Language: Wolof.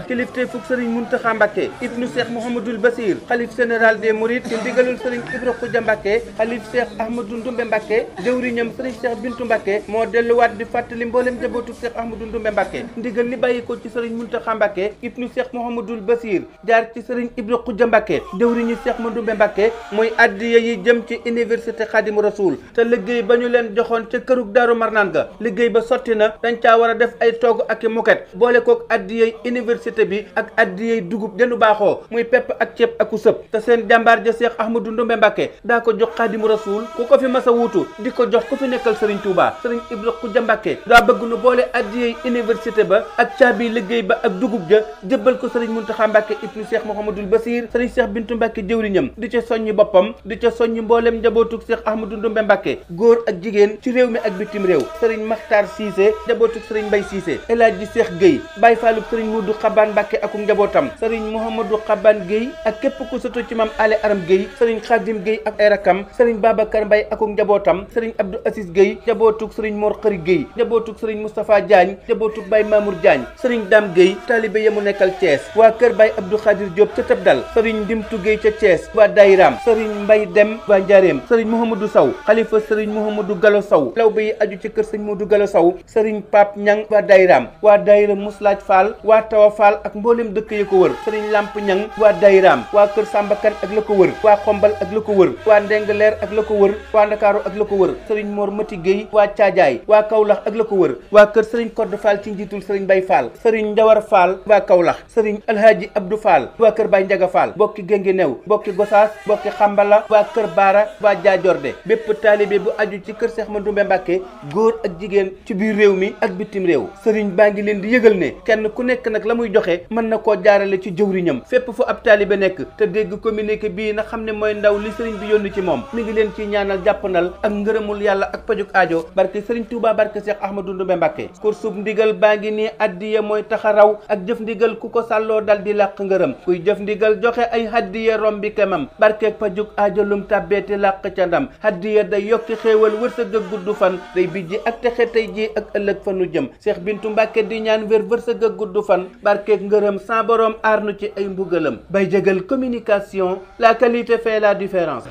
kilifte fuk sëriñ Muntaxa Mbàkke ibnu Cheikh Mouhamadoul Basir xalif général des Mourides ci ndigalul sëriñ Ibra Xuja Mbàkke xalif Cheikh Ahmadou Ndumbe Mbàkke jëwriñam sëriñ Cheikh Bintu Mbàkke moo delluwaat di fàttali mboolem jabootu Cheikh Ahmadou Ndumbe Mbàkke ndigal li bàyyi ko ci sëriñ Muntaxa Mbàkke ibnu Cheikh Mouhamadoul Basir jaar ci sëriñ Ibra Xuja Mbàkke jëwriñu Cheikh Mandumbe Mbàkke mooy addiya yi jëm ci université Xaadimu Rasuul te liggéey ba ñu leen joxoon ca kërug Daaru Marnaan ga liggéey ba sotti na dañ caa war a def ay togg ak i moket boole kook addiyey université bi ak addiyey dugub jëndu baaxoo muy pepp ak ceeb aku sëb te seen jàmbaar ja Cheikh Ahmadou Ndumbe Mbàkke daa ko jox Xaadimu Rasuul ku ko fi mas a wuutu di ko jox ku fi nekkal sëriñ Touba sëriñ Ibra Xuja Mbàkke daa bëgg nu boole addiyey université ba ak caabi liggéey ba ak dugub ja jëbbal ko sëriñ Muntaxa Mbàkke ibnu Cheikh Mouhamadoul Basir sëriñ Cheikh Bintu Mbàkke jëwriñam di ca soññi boppam di ca soññi mboolem njabootug Cheikh Ahmadou Ndumbe Mbàkke góor ak jigéen ci réew mi ak bitim réew sëriñ Maxtaar Siise njabootug sëriñ Mbay Siise El Hadji Cheikh Gueye Baye Fallou sëriñ Modou Xabaan Mbàkke akum njabootam sëriñ Mouhamadou Xabaan Gueye ak képp ku soto ci maam Ale Aram Gueye sëriñ Xaadim Gueye ak ay rakam sëriñ Babacar Mbay akum njabootam sëriñ Abdou Assis Gueye njabootug sëriñ Mor Xëri Gueye njabootug sëriñ Moustapha Diagne njabootug Baye Mamour Diagne sëriñ Dame Gueye taalibe yamu nekkal Thiès waa kër Baye Abdou Khadir Diop ca Tabdal sëriñ Ndimtu Gueye ca Thiès waa Dayram sëriñ Mbay Dem waa Njaareem sëriñ Mouhamadou Sow xalifa sëriñ Mouhamadou Gallo Sow law ba yi aju ci kër sëriñ Modou Gallo Sow sëriñ Pape Ñang waa Dayram waa Dayra Muslaaj Fall waa Tawa Fall ak mboolem dëkk yi ko wër sëriñ Lamp Ñang waa Dayram waa kër Sambakan ak la ko wër waa Xombal ak la ko wër waa Ndengleer ak la ko wër waa Ndakaaru ak la ko wër sëriñ Mor Mati Gueye waa Caajaay waa Kawlax ak la ko wër waa kër sëriñ Codé Fall ci njiitul sëriñ Bay Fall sëriñ Njawar Fall waa Kawlax sëriñ Alhaaji Abdou Fall waa kër Baye Njaga Fall bokki Géngi New bokki Gosaas bokki Xambala waa kër Baara waa Jaajorde bépp taalibe bu aju ci kër Cheikh Mandumbe Mbàkke góor ak jigéen ci biir réew mi ak bitim réew sëriñ baa ngi leen di yëgal ne kenn ku nekk nag la muy joxe mën na koo jaarale ci jëwriñam fépp fu ab taalibe nekk te dégg communiqué bii na xam ne mooy ndaw li sëriñ bi yónni ci moom mi ngi leen ci ñaanal jàppandal ak ngërëmul yàlla ak pajuk aajo barke sëriñ Touba barke Cheikh Ahmadou Ndumbe Mbàkke kursub ndigal baa ngi nii addiya mooy taxaraw ak jëf ndigal ku ko sàlloo dal di làq ngërëm kuy jëf ndigal joxe ay haddiya rombi kemam barke pajuk aajo lum tàbbeeti làq ca ndam haddiya day yokki xéewal wërsëg ak gudd fan day bijji ak texe tey ji ak ëllëg fa nu jëm Cheikh Bintu Mbàkke di ñaan wér wërsëg ak gudd fan barkeek ngërëm sa borom aar nu ci ay mbugalam bay jégal communication la qualité fait la différence.